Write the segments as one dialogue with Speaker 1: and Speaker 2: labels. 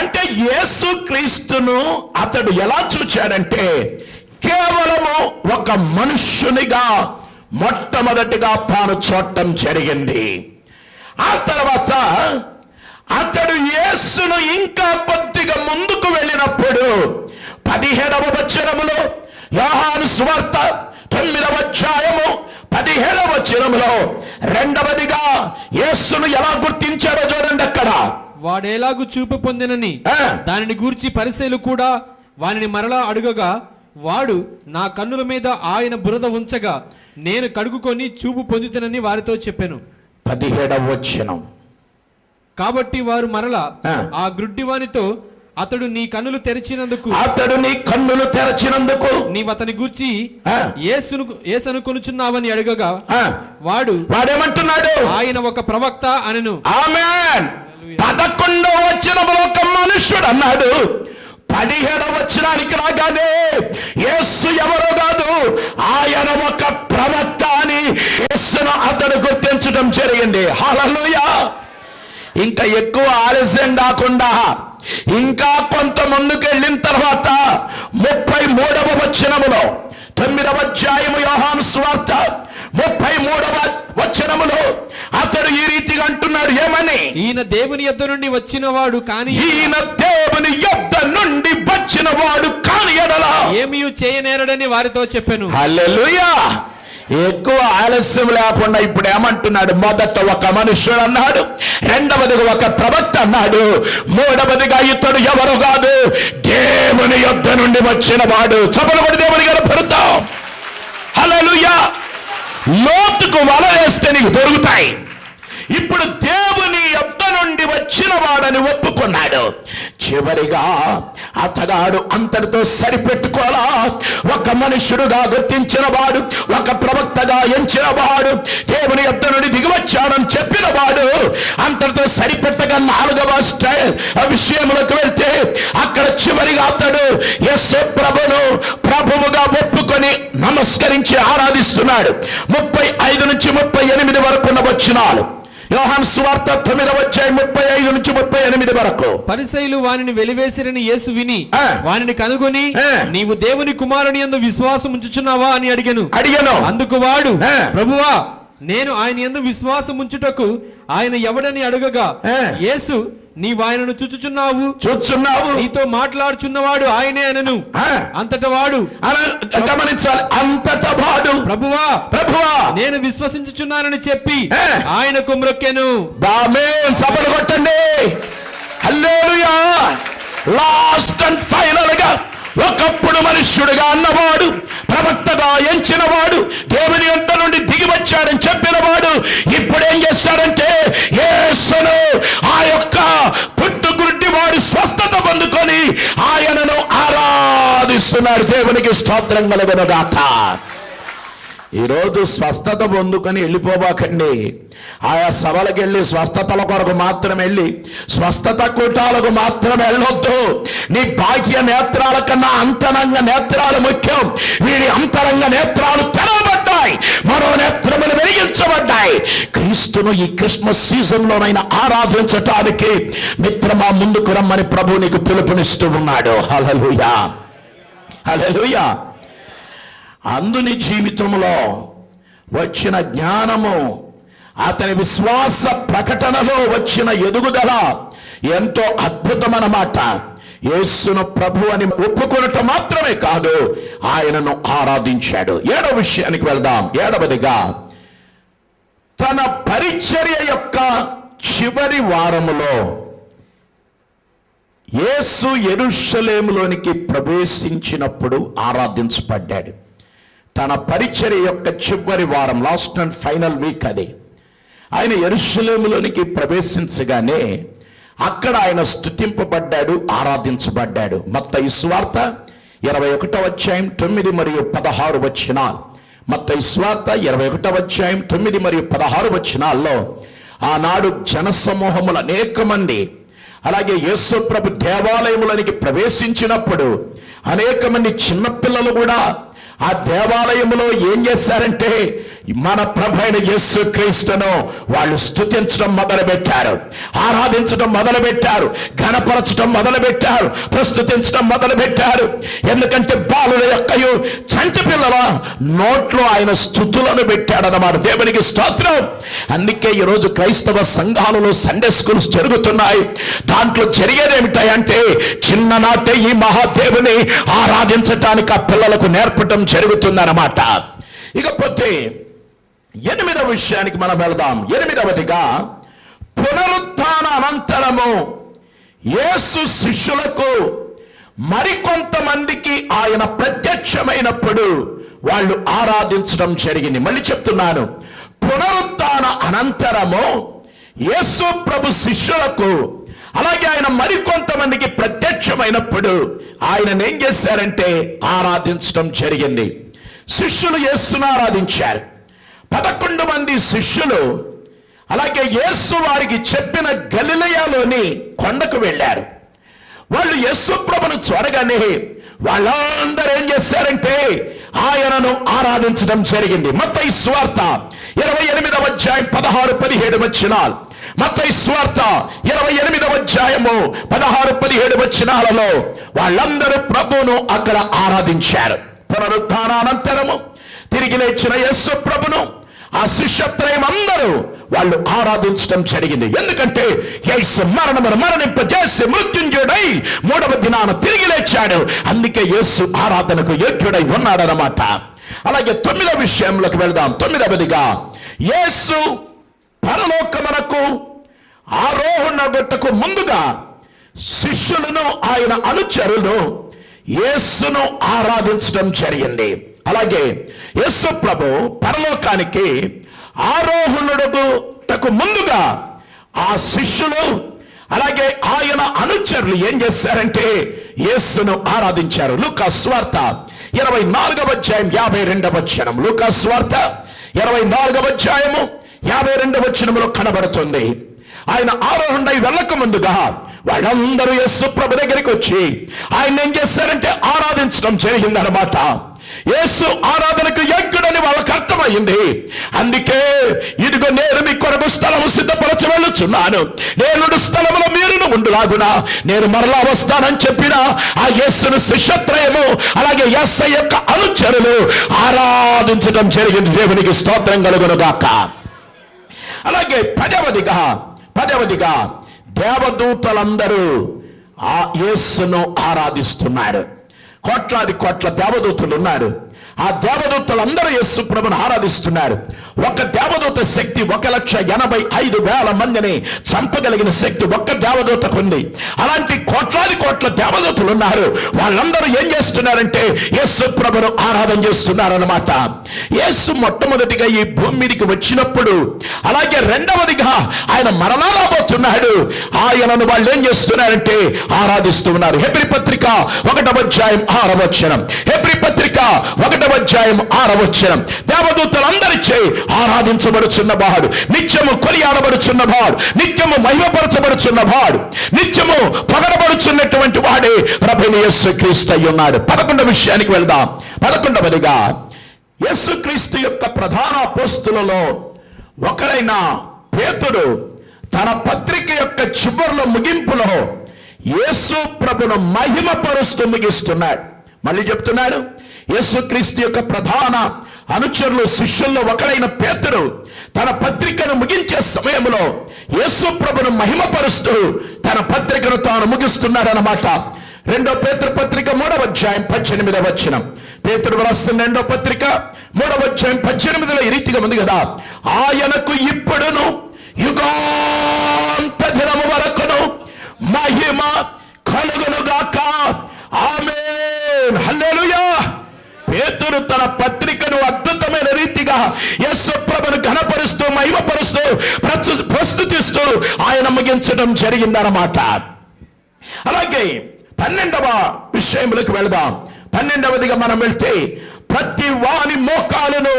Speaker 1: అంటే యేసు క్రీస్తును అతడు ఎలా చూచాడంటే కేవలము ఒక మనుష్యునిగా మొట్టమొదటిగా తాను చూడటం జరిగింది. ఆ తర్వాత అతడు యేసును ఇంకా కొద్దిగా ముందుకు వెళ్ళినప్పుడు 17వ వచనములో, యోహాను సువార్త 9వ అధ్యాయము 17వ వచనములో రెండవదిగా యేసును ఎలా గుర్తించాడో చూడండి. అక్కడ
Speaker 2: వాడేలాగు చూపు పొందినని దానిని గూర్చి పరిసయ్యులు కూడా వానిని మరలా అడుగగా, వాడు నా కన్నుల మీద ఆయన బురద ఉంచగా నేను కడుగుకొని చూపు పొందితనని వారితో చెప్పాను.
Speaker 1: 17వ వచనం.
Speaker 2: కాబట్టి వారు మరలా ఆ గ్రుడ్డివానితో, అతడు నీ కన్నులు తెరచినందుకు నీవు అతని గూర్చి యేసనుకొనుచున్నావని అడగగా వాడేమంటున్నాడు? ఆయన ఒక ప్రవక్త అనెను.
Speaker 1: ఆమేన్. 11వ వచనంలో ఒక మనుష్యుడు అన్నాడు. 17వ వచనానికి రాగానే యేసు ఎవరో కాదు, ఆయన ఒక ప్రవక్త అని యేసును అతడు గుర్తించడం జరిగింది. హల్లెలూయా. ఇంకా ఎక్కువ ఆలస్యం కాకుండా ఇంకా కొంత ముందుకు వెళ్ళిన తర్వాత 33వ వచనములో, 9వ అధ్యాయము యోహాను సువార్త 33వ వచనములో అతడు ఈ రీతిగా అంటున్నాడు. ఏమని?
Speaker 2: ఈయన దేవుని యొద్ద నుండి వచ్చినవాడు కాని
Speaker 1: ఎడల
Speaker 2: ఏమీ చేయనేరడని వారితో చెప్పాను.
Speaker 1: హల్లెలూయా. ఎక్కువ ఆలస్యం లేకుండా ఇప్పుడు ఏమంటున్నాడు? మొదట ఒక మనుష్యుడు అన్నాడు, రెండవదిగా ఒక ప్రవక్త అన్నాడు, మూడవదిగా ఇతడు ఎవరు కాదు, దేవుని యొద్ద నుండి వచ్చిన వాడు. చపలు పడి దేవుని గనపరుద్దాం. హల్లెలూయా. లోతుకు వల వేస్తే నీకు దొరుకుతాయి. ఇప్పుడు దేవుని యొద్ద నుండి వచ్చిన వాడని ఒప్పుకున్నాడు. చివరిగా అతగాడు అంతటితో సరిపెట్టుకోలా. ఒక మనుష్యుడుగా గుర్తించిన వాడు, ఒక ప్రవక్తగా ఎంచిన వాడు, దేవుని యొద్ద నుండి దిగివచ్చాడని చెప్పిన వాడు అంతటితో సరిపెట్టగా 4వ విషయంలోకి వెళ్తే అక్కడ చివరిగా అతడు యేసు ప్రభును ప్రభువుగా ఒప్పుకొని నమస్కరించి ఆరాధిస్తున్నాడు. 35 నుంచి 38 వరకు ఉన్న వచనాలు. యోహాను సువార్త 9వ అధ్యాయం 35 నుంచి 38 వరకు.
Speaker 2: పరిసయ్యులు వానిని వెలివేసిరని యేసు విని వానిని కనుగొని, నీవు దేవుని కుమారుని యందు విశ్వాసం ఉంచుచున్నావా అని అడిగాను. అందుకు వాడు, ప్రభువా, నేను ఆయన యందు విశ్వాసం ఉంచుటకు ఆయన ఎవడని అడగగా, యేసు, నీవు ఆయనను చూచుచున్నావు, నీతో మాట్లాడుచున్నవాడు ఆయనే అనను. అంతట వాడు,
Speaker 1: గమనించాలి, అంతట వాడు,
Speaker 2: ప్రభువా నేను విశ్వసించుచున్నానని చెప్పి ఆయనకు మ్రొక్కెను.
Speaker 1: ఆమేన్. చప్పట్లు కొట్టండి. హల్లెలూయా. లాస్ట్ అండ్ ఫైనల్ గా ఒకప్పుడు మనుష్యుడుగా అన్నవాడు, ప్రవక్తగా ఎంచినవాడు, దేవుని యొద్ద నుండి దిగి వచ్చాడని చెప్పినవాడు ఇప్పుడు ఏం చేశాడంటే యేసును, ఆ యొక్క పుట్టుగుడ్డి వాడు స్వస్థత పొందుకొని ఆయనను ఆరాధిస్తున్నాడు. దేవునికి స్తోత్రం కలుగునుగాక. ఈరోజు స్వస్థత పొందుకొని వెళ్ళిపోబాకండి. ఆయా సభలకు వెళ్ళి స్వస్థతల కొరకు మాత్రం వెళ్ళి స్వస్థత కూటాలకు మాత్రం వెళ్ళొద్దు. నీ బాహ్య నేత్రాల కన్నా అంతరంగ నేత్రాలు ముఖ్యం. వీడి అంతరంగ నేత్రాలు తెరవబడ్డాయి, మరో నేత్రములు వెలిగించబడ్డాయి. క్రీస్తును ఈ క్రిస్మస్ సీజన్లోనైనా ఆరాధించటానికి మిత్రమా ముందుకు రమ్మని ప్రభు నీకు పిలుపునిస్తూ ఉన్నాడు. హల్లెలూయా. హల్లెలూయా. అందుని జీవితంలో వచ్చిన జ్ఞానము, అతని విశ్వాస ప్రకటనలో వచ్చిన ఎదుగుదల ఎంతో అద్భుతమన్నమాట. యేసును ప్రభు అని ఒప్పుకొనటం మాత్రమే కాదు, ఆయనను ఆరాధించాడు. 7వ విషయానికి వెళ్దాం. 7వదిగా తన పరిచర్య యొక్క చివరి వారములో యేసు యెరూషలేములోనికి ప్రవేశించినప్పుడు ఆరాధించబడ్డాడు. తన పరిచర్య యొక్క చివరి వారం, లాస్ట్ అండ్ ఫైనల్ వీక్ అది. ఆయన యెరూషలేములోనికి ప్రవేశించగానే అక్కడ ఆయన స్తుతింపబడ్డాడు, ఆరాధించబడ్డాడు. మత్తయి సువార్త 21వ అధ్యాయం 9 మరియు 16 వచనాలు. మత్తయి సువార్త 21వ అధ్యాయం 9 మరియు 16 వచనాల్లో ఆనాడు జనసమూహములు అనేక మంది, అలాగే యేసు ప్రభు దేవాలయములోనికి ప్రవేశించినప్పుడు అనేక మంది చిన్నపిల్లలు కూడా ఆ దేవాలయంలో ఏం చేశారంటే మన ప్రభువైన యేసుక్రీస్తును వాళ్ళు స్తుతించడం మొదలుపెట్టారు, ఆరాధించడం మొదలుపెట్టారు, ఘనపరచడం మొదలుపెట్టారు, ప్రస్తుతించడం మొదలుపెట్టారు. ఎందుకంటే బాలుల యొక్కయు చంటి పిల్లల నోట్లో ఆయన స్తుతులను పెట్టాడన్నమాట. దేవునికి స్తోత్రం. అందుకే ఈరోజు క్రైస్తవ సంఘాలలో సండే స్కూల్స్ జరుగుతున్నాయి. దాంట్లో జరిగేది ఏమిటంటే చిన్ననాటే ఈ మహాదేవుని ఆరాధించటానికి ఆ పిల్లలకు నేర్పటం జరుగుతుందన్నమాట. ఇకపోతే 8వ విషయానికి మనం వెళదాం. 8వదిగా పునరుత్థాన అనంతరము యేసు శిష్యులకు మరికొంతమందికి ఆయన ప్రత్యక్షమైనప్పుడు వాళ్ళు ఆరాధించడం జరిగింది. మళ్ళీ చెప్తున్నాను, పునరుత్థాన అనంతరము యేసు ప్రభు శిష్యులకు అలాగే ఆయన మరికొంతమందికి ప్రత్యక్షమైనప్పుడు ఆయన ఏం చేశారంటే ఆరాధించడం జరిగింది. శిష్యులు యేసును ఆరాధించారు. 11 మంది శిష్యులు అలాగే యేసు వారికి చెప్పిన గలిలయలోని కొండకు వెళ్ళారు. వాళ్ళు యేసు ప్రభును చూడగానే వాళ్ళందరూ ఏం చేశారంటే ఆయనను ఆరాధించడం జరిగింది. మత్తయి సువార్త 28వ అధ్యాయం 16-17 వచనాలు. మత్తయి సువార్త 28వ అధ్యాయము 16-17 వచనాలలో వాళ్ళందరూ ప్రభువును అక్కడ ఆరాధించారు. పునరుత్థానానంతరము తిరిగి లేచిన యేసు ప్రభును ఆ శిష్యత్రయం అందరూ వాళ్ళు ఆరాధించడం జరిగింది. ఎందుకంటే యేసు మరణమును మరణింపజేసి మృత్యుంజయుడై 3వ దినాన తిరిగి లేచాడు. అందుకే యేసు ఆరాధనకు యోగ్యుడై ఉన్నాడన్నమాట. అలాగే 9వ విషయంలోకి వెళదాం. 9వదిగా యేసు పరలోకమునకు ఆరోహణకు ముందుగా శిష్యులను ఆయన అనుచరులను యేసును ఆరాధించడం జరిగింది. అలాగే యేసు ప్రభు పరలోకానికి ఆరోహణుడుకు ముందుగా ఆ శిష్యులు అలాగే ఆయన అనుచరులు ఏం చేశారంటే యేసును ఆరాధించారు. లూకా సువార్త 24వ అధ్యాయం 52వ వచనం. లూకా సువార్త 24వ అధ్యాయము 52వ వచనములో కనబడుతుంది. ఆయన ఆరోహణై వెళ్ళక ముందుగా వాళ్ళందరూ యేసు ప్రభు దగ్గరికి వచ్చి ఆయన ఏం చేశారంటే ఆరాధించడం జరిగిందనమాట. యేసు ఆరాధనకు యోగ్యుడని వాళ్ళకి అర్థమైంది. అందుకే ఇదిగో నేను మీ కొరకు స్థలము సిద్ధపరచ వెళ్ళుచున్నాను, నేను స్థలములో మీరును ఉండులాగున నేను మరలా వస్తానని చెప్పిన ఆ యేసును శిష్యత్రయము అలాగే యేసయ్య యొక్క అనుచరులు ఆరాధించడం జరిగింది. దేవునికి స్తోత్రం కలుగును గాక. అలాగే 10వదిగా దేవదూతలందరూ ఆ యేసును ఆరాధిస్తున్నారు. కోట్ల దేవదూతలు ఉన్నారు. ఆ దేవదూతలందరూ యేసు ప్రభువును ఆరాధిస్తున్నారు. ఒక దేవదూత శక్తి 1,85,000 మందిని చంపగలిగిన శక్తి ఒక్క దేవదూతకు ఉంది. అలాంటి కోట్ల దేవదూతలు ఉన్నారు. వాళ్ళందరూ ఏం చేస్తున్నారంటే యేసు ప్రభువును ఆరాధన చేస్తున్నారన్నమాట. యేసు మొట్టమొదటిగా ఈ భూమి మీదకి వచ్చినప్పుడు అలాగే రెండవదిగా ఆయన మరలా రాబోతున్నాడు. ఆయనను వాళ్ళు ఏం చేస్తున్నారంటే ఆరాధిస్తున్నారు. హెబ్రీ పత్రిక 1వ అధ్యాయం 6వ వచనం. హెబ్రీ పత్రిక 1వ అధ్యాయం 6వ వచనం. దేవదూతలందరిచే ఆరాధించబడుచున్నవాడు, నిత్యము కొనియాడబడుచున్నవాడు, నిత్యము మహిమపరచబడుచున్నవాడు, నిత్యము పొగడబడుచున్నటువంటి వాడే ప్రభువైన యేసుక్రీస్తు అయి ఉన్నాడు. 11వ విషయానికి వెళ్దాం. 11వదిగా యేసుక్రీస్తు యొక్క ప్రధాన అపోస్తలులలో ఒకరైన పేతురు తన పత్రిక యొక్క చివరిలో ముగింపులో యేసు ప్రభును మహిమపరుస్తూ ముగిస్తున్నాడు. మళ్ళీ చెప్తున్నాడు, యేసుక్రీస్తు యొక్క ప్రధాన అనుచరులు శిష్యుల్లో ఒకరైన పేతురు తన పత్రికను ముగించే సమయంలో యేసు ప్రభును మహిమపరుస్తూ తన పత్రికను తాను ముగిస్తున్నాడన్నమాట. 2వ పేతురు పత్రిక 3వ అధ్యాయం 18వ వచనం. పేతురు రాసిన 2వ పత్రిక 3వ అధ్యాయం 18లో ఈ రీతిగా ఉంది కదా, ఆయనకు ఇప్పుడును యుగాంత దినము వరకును మహిమ కలుగునుగాక. ఆమేన్, హల్లెలూయా. పేతురు తన పత్రికను అద్భుతమైన రీతిగా యేసు ప్రభువును ఘనపరుస్తూ మహిమపరుస్తూ ప్రస్తుతిస్తూ ఆయన ముగించడం జరిగిందన్నమాట. అలాగే 12వ విషయంలోకి వెళదాం. 12వదిగా మనం వెళ్తే ప్రతి వాని మోకాలును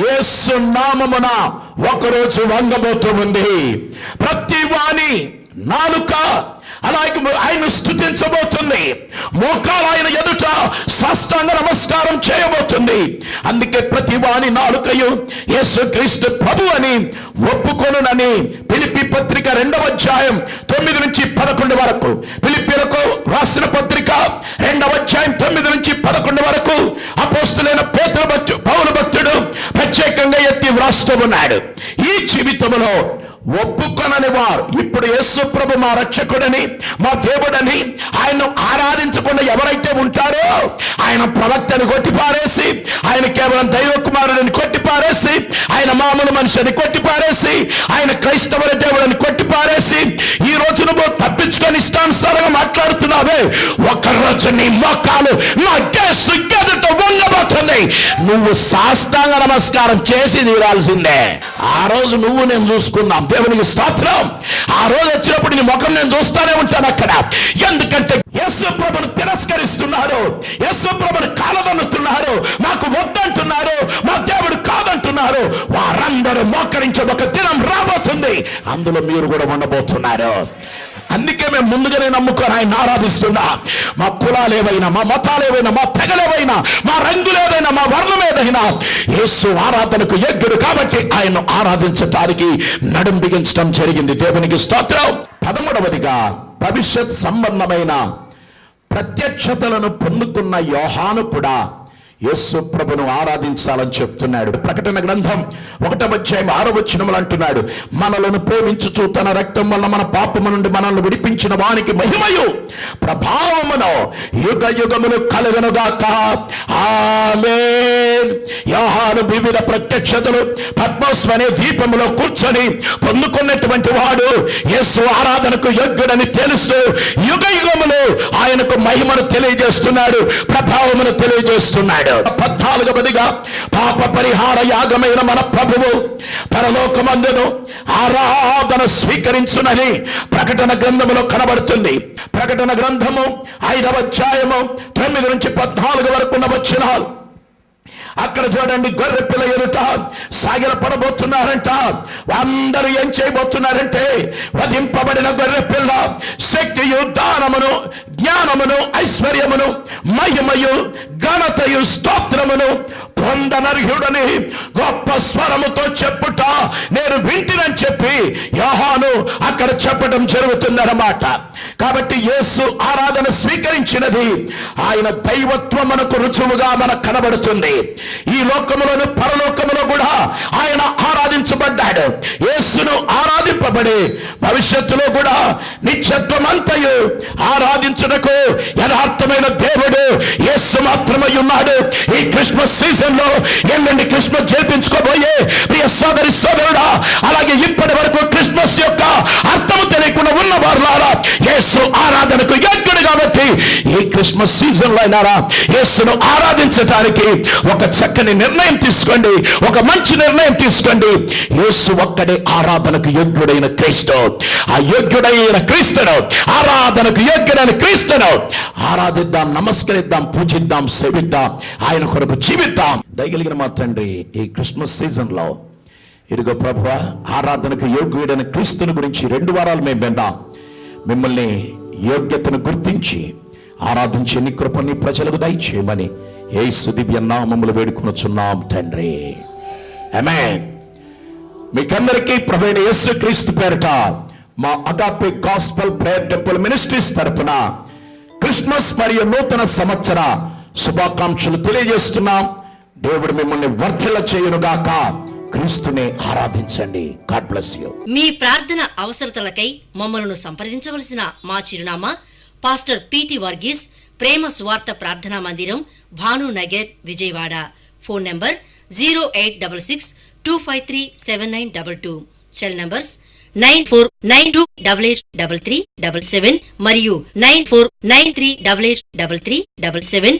Speaker 1: యేసు నామమున ఒకరోజు వంగబోతూ ఉంది. ప్రతి వాని నాలుక అలాగే ఆయన స్తుతించబోతుంది. మోకాలు ఆయన ఎదుట సాష్టాంగ నమస్కారం చేయబోతుంది. అందుకే ప్రతి వాని నాలుకయు యేసుక్రీస్తు ప్రభు అని ఒప్పుకొనునని ఫిలిప్పీ పత్రిక 2వ అధ్యాయం 9 నుంచి 11 వరకు, ఫిలిప్పీలకు రాసిన పత్రిక 2వ అధ్యాయం 9 నుంచి 11 వరకు అపోస్తలుడైన పౌలు భక్తుడు ప్రత్యేకంగా ఎత్తి వ్రాస్తూ ఉన్నాడు. ఈ జీవితంలో ఒప్పుకొనని వారు ఇప్పుడు యేసు ప్రభు మా రక్షకుడని, మా దేవుడని ఆయన్ను ఆరాధించకుండా ఎవరైతే ఉంటారో, ఆయన ప్రవక్తని కొట్టిపారేసి, ఆయన కేవలం దైవ కుమారుడిని కొట్టిపారేసి, ఆయన మామూలు మనిషిని కొట్టిపారేసి, ఆయన క్రైస్తవుల దేవుడిని కొట్టిపారేసి, ఈ రోజు నువ్వు తప్పించుకొని ఇష్టానుసారంగా మాట్లాడుతున్నావే, ఒకరోజు నీ మోకాలు నా కేసు ఎదుట వంగబోతుంది. నువ్వు సాష్టాంగ నమస్కారం చేసి తీరాల్సిందే. ఆ రోజు నువ్వు నేను చూసుకుందాం. దేవునికి స్తోత్రం. ఆ రోజు వచ్చినప్పుడు నీ ముఖం నేను చూస్తానే ఉంటాను అక్కడ. ఎందుకంటే యేసు ప్రభుని తిరస్కరిస్తున్నారు, యేసు ప్రభుని కాలదన్నుతున్నారు, మాకు వద్దంటున్నారు, మా దేవుడు కాదంటున్నారు. వారందరూ మోకరించే ఒక దినం రాబోతుంది, అందులో మీరు కూడా ఉండబోతున్నారు. అందుకే మేము ముందుగానే నమ్ముకొని ఆయన ఆరాధిస్తున్నా. మా కులాలేవైనా, మా మతాలేవైనా, మా తెగలేవైనా, మా రంగులేదైనా, మా వర్ణం ఏదైనా యేసు ఆరాధనకు యోగ్యుడు కాబట్టి ఆయన్ను ఆరాధించడానికి నడుం బిగించడం జరిగింది. దేవునికి స్తోత్రం. 13వదిగా భవిష్యత్ సంబంధమైన ప్రత్యక్షతలను పొందుకున్న యోహాను కూడా యేసు ప్రభును ఆరాధించాలని చెప్తున్నాడు. ప్రకటన గ్రంథం 1వ అధ్యాయం 6వ వచనములు అంటున్నాడు, మనలను ప్రేమించుచు తన రక్తం వల్ల మన పాపము నుండి మనల్ని విడిపించిన వానికి మహిమయు ప్రభావమును యుగ యుగములు కలుగునుగాక. ఆమేన్. యోహాను వివిధ ప్రత్యక్షతలు పద్మోస్ అనే దీపములో కూర్చొని పొందుకున్నటువంటి వాడు యేసు ఆరాధనకు యోగ్యుడని తెలుస్తూ యుగ యుగములు ఆయనకు మహిమను తెలియజేస్తున్నాడు, ప్రభావమును తెలియజేస్తున్నాడు. 14వదిగా పాప పరిహార యాగమైన మన ప్రభువు పరలోకమందును ఆరాధన స్వీకరించునని ప్రకటన గ్రంథములో కనబడుతుంది. ప్రకటన గ్రంథము 5వ అధ్యాయము 9 నుంచి 14 వరకు ఉన్న వచనాలు. అక్కడ చూడండి, గొర్రె పిల్ల ఎదుట సాగిల పడబోతున్నారంట. అందరూ ఏం చేయబోతున్నారంటే, వధింపబడిన గొర్రె పిల్ల శక్తియు, దానమును, జ్ఞానమును, ఐశ్వర్యమును, మహిమయు, ఘనతయు, స్తోత్రమును పొందనర్హుడని గొప్ప స్వరముతో చెప్పుట నేను వింటినని చెప్పి యోహాను అక్కడ చెప్పడం జరుగుతుందన్నమాట. కాబట్టి యేసు ఆరాధన స్వీకరించినది ఆయన దైవత్వం మనకు రుజువుగా మనకు కనబడుతుంది. ఈ లోకములోను పరలోకములో కూడా ఆయన ఆరాధించబడ్డాడు. యేసును ఆరాధింపబడి భవిష్యత్తులో కూడా నిత్యత్వం అంతయు ఆరాధించుటకు యథార్థమైన దేవుడు యేసు మాత్రమై ఉన్నాడు. ఈ క్రిస్మస్ సీజన్ లో ఎల్లుండి క్రిస్మస్ జరిపించుకోబోయే ప్రియ సోదరి సోదరుడా, అలాగే ఇప్పటి వరకు క్రిస్మస్ యొక్క అర్థము తెలియకుండా ఉన్న వారులారా, యేసు ఆరాధనకు యోగ్యుడు కాబట్టి ఈ క్రిస్మస్ సీజన్ లో అయినారా యేసును ఆరాధించడానికి ఒక చక్కని నిర్ణయం తీసుకోండి, ఒక మంచి నిర్ణయం తీసుకోండి. యేసు ఒక్కడే ఆరాధనకు యోగ్యుడైన క్రీస్తు. ఆ యోగ్యుడైన క్రీస్తును, ఆరాధనకు యోగ్యుడైన క్రీస్తును ఆరాధిద్దాం, నమస్కరిద్దాం, పూజిద్దాం, సేవిద్దాం, ఆయన కొరకు జీవిద్దాం. దయగలిగిన మా తండ్రి, ఈ క్రిస్మస్ సీజన్ లో ఇదిగో ప్రభువా, ఆరాధనకు యోగ్యుడైన క్రీస్తుని గురించి 2 వారాలు మేము విన్నాం. మిమ్మల్ని యోగ్యతను గుర్తించి ఆరాధించే నీ కృపని ప్రజలకు దయచేయమని యేసు దివ్య నామములో వేడుకొనుచున్నాం తండ్రి. ఆమేన్. మీకందరికీ ప్రభువైన యేసుక్రీస్తు పేరిట మా agape gospel prayer temple ministries తరపున క్రిస్మస్ మరియు నూతన సంవత్సర శుభాకాంక్షలు తెలియజేస్తున్నాం. దేవుడు మిమ్మల్ని వర్ధిల్ల చేయునుగాక. క్రీస్తునే ఆరాధించండి. God bless you.
Speaker 3: మీ ప్రార్థన అవసరతలకై మమ్మలను సంప్రదించవలసిన మా చిరునామా పాస్టర్ పిటి వర్గీస్, ప్రేమ సువార్త ప్రార్థనా మందిరం, Bhanunagar, Vijayawada. Phone number 0866253792. Cell numbers 9492883377 మరియు 9493883377.